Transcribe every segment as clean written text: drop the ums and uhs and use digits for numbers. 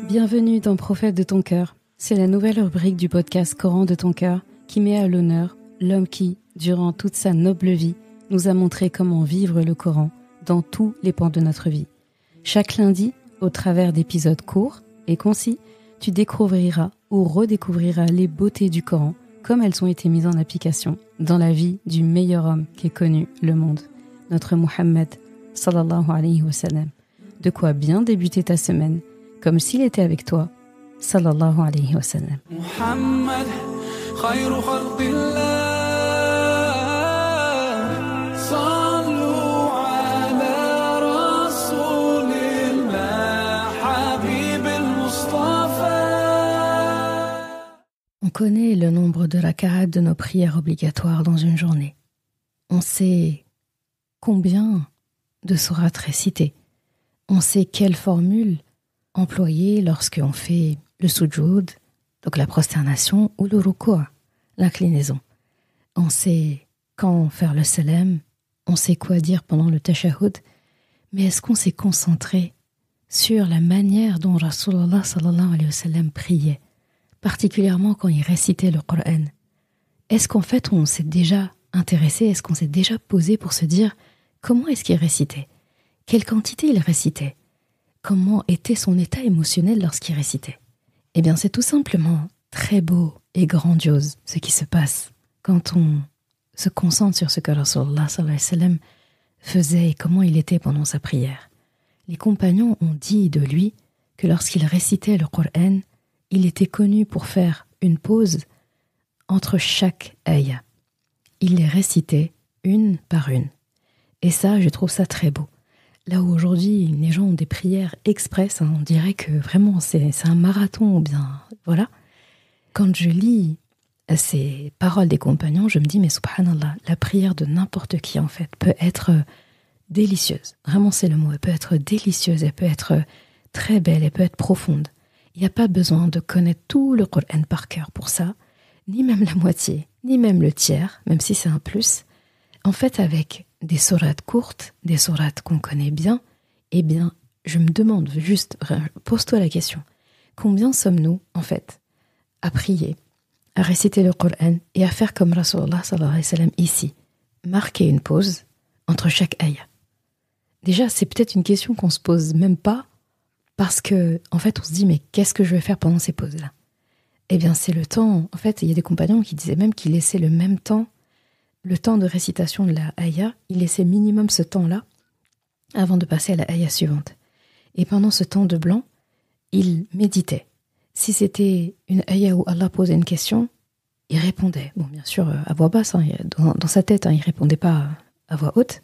Bienvenue dans Prophète de ton cœur. C'est la nouvelle rubrique du podcast Coran de ton cœur qui met à l'honneur l'homme qui, durant toute sa noble vie, nous a montré comment vivre le Coran dans tous les pans de notre vie. Chaque lundi, au travers d'épisodes courts et concis, tu découvriras ou redécouvriras les beautés du Coran comme elles ont été mises en application dans la vie du meilleur homme qu'ait connu le monde, notre Muhammad sallallahu alayhi wa sallam. De quoi bien débuter ta semaine, comme s'il était avec toi, sallallahu alayhi wa sallam. Muhammad, khayru khalqillah, sallu ala rasoulillah, habib al-Mustafa. On connaît le nombre de rak'at de nos prières obligatoires dans une journée. On sait combien de sourates récitées. On sait quelle formule employer lorsqu'on fait le sujoud, donc la prosternation, ou le ruku', l'inclinaison. On sait quand faire le salam, on sait quoi dire pendant le tashahhud, mais est-ce qu'on s'est concentré sur la manière dont Rasulullah sallallahu alayhi wa sallam priait, particulièrement quand il récitait le Coran? Est-ce qu'en fait on s'est déjà intéressé, est-ce qu'on s'est déjà posé pour se dire comment est-ce qu'il récitait? Quelle quantité il récitait? Comment était son état émotionnel lorsqu'il récitait? Eh bien, c'est tout simplement très beau et grandiose ce qui se passe quand on se concentre sur ce que Rasulullah sallallahu alayhi wa sallam faisait et comment il était pendant sa prière. Les compagnons ont dit de lui que lorsqu'il récitait le Coran, il était connu pour faire une pause entre chaque ayah. Il les récitait une par une. Et ça, je trouve ça très beau. Là où aujourd'hui, les gens ont des prières express, on dirait que vraiment c'est un marathon, ou bien voilà. Quand je lis ces paroles des compagnons, je me dis, mais subhanallah, la prière de n'importe qui en fait peut être délicieuse. Vraiment, c'est le mot. Elle peut être délicieuse, elle peut être très belle, elle peut être profonde. Il n'y a pas besoin de connaître tout le Coran par cœur pour ça, ni même la moitié, ni même le tiers, même si c'est un plus. En fait, avec des sourates courtes, des sourates qu'on connaît bien, eh bien, je me demande juste, pose-toi la question, combien sommes-nous, en fait, à prier, à réciter le Coran et à faire comme Rasulullah sallallahu alayhi wa sallam ici, marquer une pause entre chaque ayah? Déjà, c'est peut-être une question qu'on se pose même pas, parce que, en fait, on se dit, mais qu'est-ce que je vais faire pendant ces pauses-là? Eh bien, c'est le temps, en fait, il y a des compagnons qui disaient même qu'ils laissaient le même temps, le temps de récitation de la ayah, il laissait minimum ce temps-là avant de passer à la ayah suivante. Et pendant ce temps de blanc, il méditait. Si c'était une ayah où Allah posait une question, il répondait. Bon, bien sûr, à voix basse, dans sa tête, il ne répondait pas à voix haute.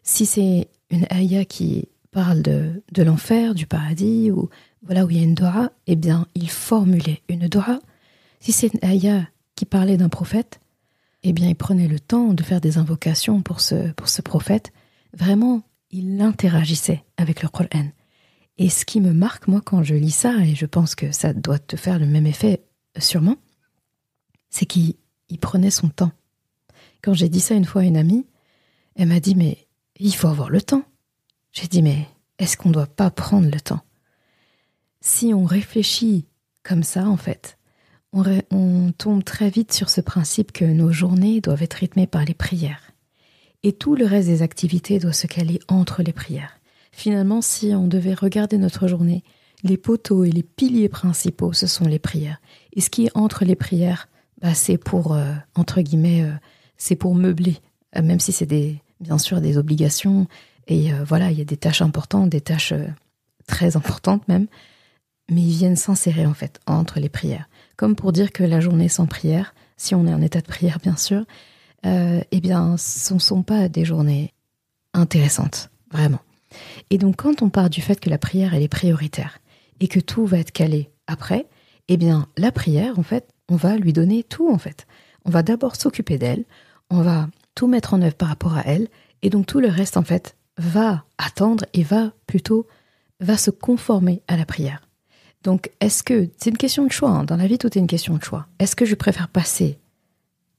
Si c'est une ayah qui parle de l'enfer, du paradis, ou voilà où il y a une dua, eh bien, il formulait une dua. Si c'est une ayah qui parlait d'un prophète, eh bien, il prenait le temps de faire des invocations pour ce prophète. Vraiment, il interagissait avec le Coran. Et ce qui me marque, moi, quand je lis ça, et je pense que ça doit te faire le même effet, sûrement, c'est qu'il prenait son temps. Quand j'ai dit ça une fois à une amie, elle m'a dit, mais il faut avoir le temps. J'ai dit, mais est-ce qu'on ne doit pas prendre le temps? Si on réfléchit comme ça, en fait, on tombe très vite sur ce principe que nos journées doivent être rythmées par les prières. Et tout le reste des activités doit se caler entre les prières. Finalement, si on devait regarder notre journée, les poteaux et les piliers principaux, ce sont les prières. Et ce qui est entre les prières, c'est pour, entre guillemets, c'est pour meubler. Même si c'est bien sûr des obligations. Et voilà, il y a des tâches importantes, des tâches très importantes même. Mais ils viennent s'insérer en fait entre les prières. Comme pour dire que la journée sans prière, si on est en état de prière bien sûr, eh bien ce ne sont pas des journées intéressantes, vraiment. Et donc quand on part du fait que la prière elle est prioritaire et que tout va être calé après, eh bien la prière en fait, on va lui donner tout en fait. On va d'abord s'occuper d'elle, on va tout mettre en œuvre par rapport à elle, et donc tout le reste en fait va attendre et va se conformer à la prière. Donc, c'est une question de choix, dans la vie, tout est une question de choix. Est-ce que je préfère passer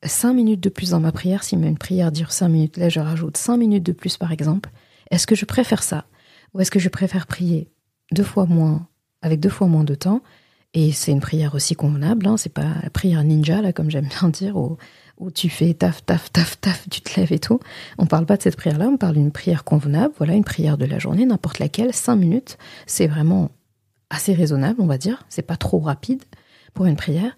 5 minutes de plus dans ma prière, si une prière dure 5 minutes, là je rajoute 5 minutes de plus par exemple, est-ce que je préfère ça? Ou est-ce que je préfère prier 2 fois moins, avec 2 fois moins de temps, et c'est une prière aussi convenable, c'est pas la prière ninja, là, comme j'aime bien dire, où tu fais taf, taf, taf, taf, tu te lèves et tout. On parle pas de cette prière-là, on parle d'une prière convenable, voilà, une prière de la journée, n'importe laquelle, 5 minutes, c'est vraiment assez raisonnable, on va dire, c'est pas trop rapide pour une prière.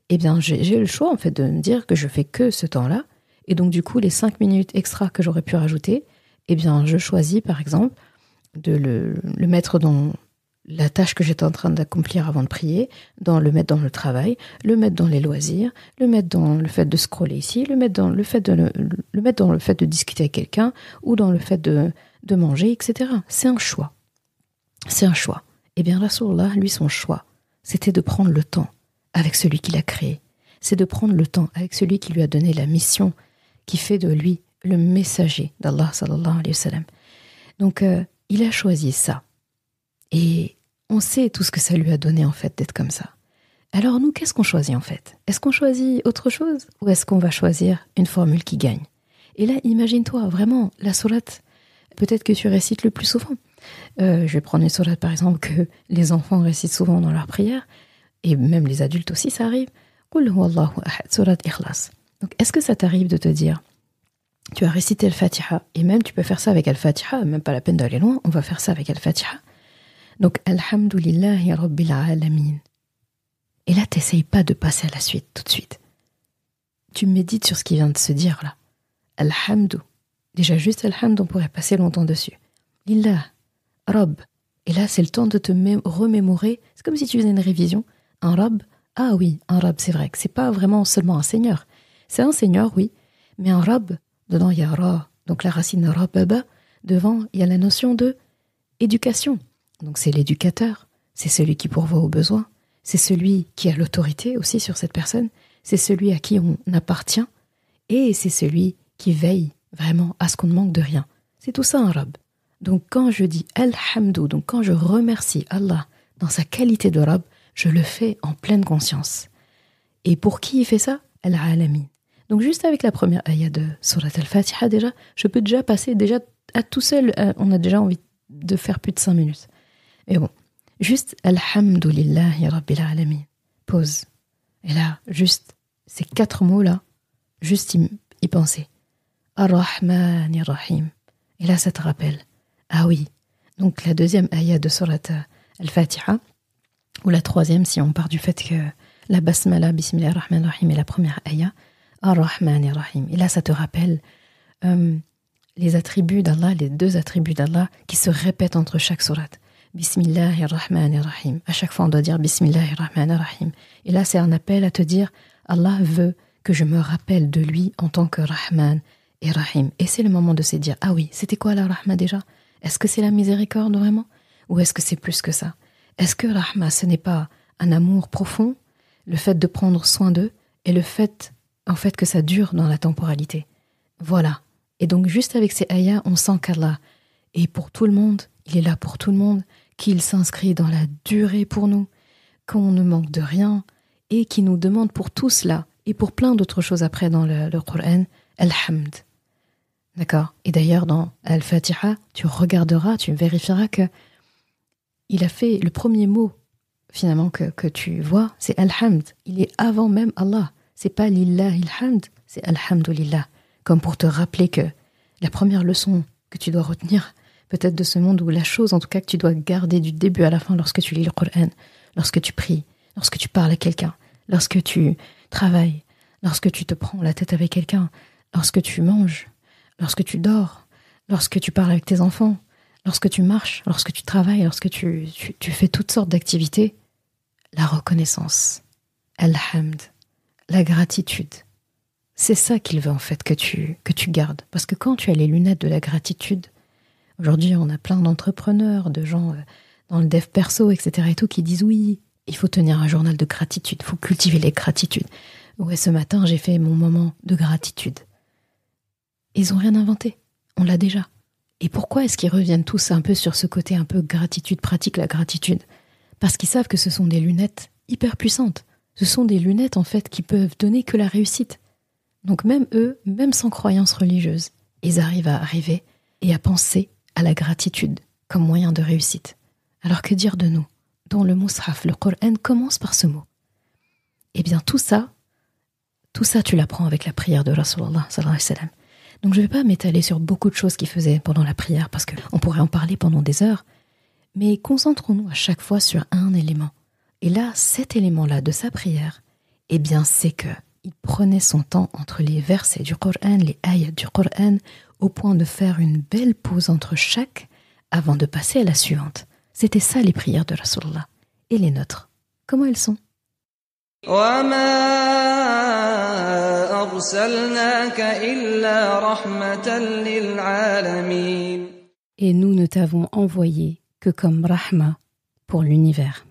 Eh bien, j'ai le choix, en fait, de me dire que je fais que ce temps-là, et donc, du coup, les 5 minutes extra que j'aurais pu rajouter, eh bien, je choisis, par exemple, de le mettre dans la tâche que j'étais en train d'accomplir avant de prier, le mettre dans le travail, le mettre dans les loisirs, le mettre dans le fait de scroller ici, le mettre dans le fait de discuter avec quelqu'un, ou dans le fait de manger, etc. C'est un choix. C'est un choix. Eh bien, Rasulullah, lui, son choix, c'était de prendre le temps avec celui qui l'a créé. C'est de prendre le temps avec celui qui lui a donné la mission, qui fait de lui le messager d'Allah, sallallahu alayhi wa sallam. Donc, il a choisi ça. Et on sait tout ce que ça lui a donné, en fait, d'être comme ça. Alors, nous, qu'est-ce qu'on choisit, en fait? Est-ce qu'on choisit autre chose? Ou est-ce qu'on va choisir une formule qui gagne? Et là, imagine-toi, vraiment, la sourate, peut-être que tu récites le plus souvent. Je vais prendre une sourate, par exemple, que les enfants récitent souvent dans leur prière, et même les adultes aussi, ça arrive. Qul huwallahu ahad, sourate Ikhlas. Donc, est-ce que ça t'arrive de te dire, tu as récité Al-Fatiha, et même tu peux faire ça avec Al-Fatiha, même pas la peine d'aller loin, on va faire ça avec Al-Fatiha. Donc, Alhamdulillahi Rabbil Alamin. Et là, t'essayes pas de passer à la suite tout de suite. Tu médites sur ce qui vient de se dire là. Alhamdu. Déjà, juste Alhamdu, on pourrait passer longtemps dessus. Lillah, Rabb. Et là, c'est le temps de te remémorer. C'est comme si tu faisais une révision. Un Rabb. Ah oui, un Rabb, c'est vrai que c'est pas vraiment seulement un seigneur. C'est un seigneur, oui. Mais un Rabb, dedans, il y a Ra. Donc la racine Rabbaba. Devant, il y a la notion de éducation. Donc c'est l'éducateur, c'est celui qui pourvoit aux besoins, c'est celui qui a l'autorité aussi sur cette personne, c'est celui à qui on appartient, et c'est celui qui veille vraiment à ce qu'on ne manque de rien. C'est tout ça un Rabb. Donc quand je dis Alhamdou, donc quand je remercie Allah dans sa qualité de Rabb, je le fais en pleine conscience. Et pour qui il fait ça? Al-Alamin. Donc juste avec la première ayah de Surat Al-Fatiha déjà, je peux déjà passer déjà à tout seul, on a déjà envie de faire plus de 5 minutes. Et bon, juste Alhamdulillahi Rabbil Alamin. Pause. Et là, juste ces 4 mots-là, juste y penser. Ar-Rahman Ar-Rahim. Et là, ça te rappelle. Ah oui. Donc la deuxième ayah de Surat Al-Fatiha, ou la troisième si on part du fait que la Basmala, Bismillah ar-Rahman ar-Rahim, est la première ayah. Ar-Rahman Ar-Rahim. Et là, ça te rappelle les attributs d'Allah, les 2 attributs d'Allah qui se répètent entre chaque sourate. Bismillahir-Rahman-Ar-Rahim. À chaque fois, on doit dire Bismillahir-Rahman-Ar-Rahim. Et là, c'est un appel à te dire Allah veut que je me rappelle de lui en tant que Rahman et Rahim. Et c'est le moment de se dire ah oui, c'était quoi la Rahma déjà? Est-ce que c'est la miséricorde vraiment? Ou est-ce que c'est plus que ça? Est-ce que Rahma, ce n'est pas un amour profond, le fait de prendre soin d'eux et le fait, en fait, que ça dure dans la temporalité? Voilà. Et donc, juste avec ces ayahs, on sent qu'Allah est pour tout le monde, il est là pour tout le monde, qu'il s'inscrit dans la durée pour nous, qu'on ne manque de rien, et qui nous demande pour tout cela, et pour plein d'autres choses après dans le Coran, Al-Hamd. D'accord? Et d'ailleurs, dans Al-Fatiha, tu regarderas, tu vérifieras que il a fait le premier mot, finalement, que tu vois, c'est Al-Hamd. Il est avant même Allah. C'est pas Lillahil Hamd, c'est Alhamdulillah. Comme pour te rappeler que la première leçon que tu dois retenir, peut-être de ce monde, ou la chose en tout cas que tu dois garder du début à la fin lorsque tu lis le Coran, lorsque tu pries, lorsque tu parles à quelqu'un, lorsque tu travailles, lorsque tu te prends la tête avec quelqu'un, lorsque tu manges, lorsque tu dors, lorsque tu parles avec tes enfants, lorsque tu marches, lorsque tu travailles, lorsque tu fais toutes sortes d'activités, la reconnaissance, Al-Hamd, la gratitude. C'est ça qu'il veut en fait que tu gardes. Parce que quand tu as les lunettes de la gratitude, aujourd'hui on a plein d'entrepreneurs, de gens dans le dev perso, etc. et tout, qui disent oui, il faut tenir un journal de gratitude, il faut cultiver les gratitudes. Ouais, ce matin j'ai fait mon moment de gratitude. Ils n'ont rien inventé, on l'a déjà. Et pourquoi est-ce qu'ils reviennent tous un peu sur ce côté un peu gratitude, pratique la gratitude? Parce qu'ils savent que ce sont des lunettes hyper puissantes. Ce sont des lunettes en fait qui peuvent donner que la réussite. Donc même eux, même sans croyance religieuse, ils arrivent à arriver et à penser à la gratitude comme moyen de réussite. Alors que dire de nous, dont le Mus'haf, le Coran, commence par ce mot? Eh bien tout ça tu l'apprends avec la prière de Rasulullah sallallahu alayhi wa sallam. Donc je ne vais pas m'étaler sur beaucoup de choses qu'il faisait pendant la prière, parce qu'on pourrait en parler pendant des heures, mais concentrons-nous à chaque fois sur un élément. Et là, cet élément-là de sa prière, eh bien c'est que il prenait son temps entre les versets du Coran, les ayats du Coran, au point de faire une belle pause entre chaque avant de passer à la suivante. C'était ça les prières de Rasulullah. Et les nôtres, comment elles sont? وَمَا أَرْسَلْنَاكَ إِلَّا رَحْمَةً لِلْعَالَمِينَ. Et nous ne t'avons envoyé que comme rahma pour l'univers.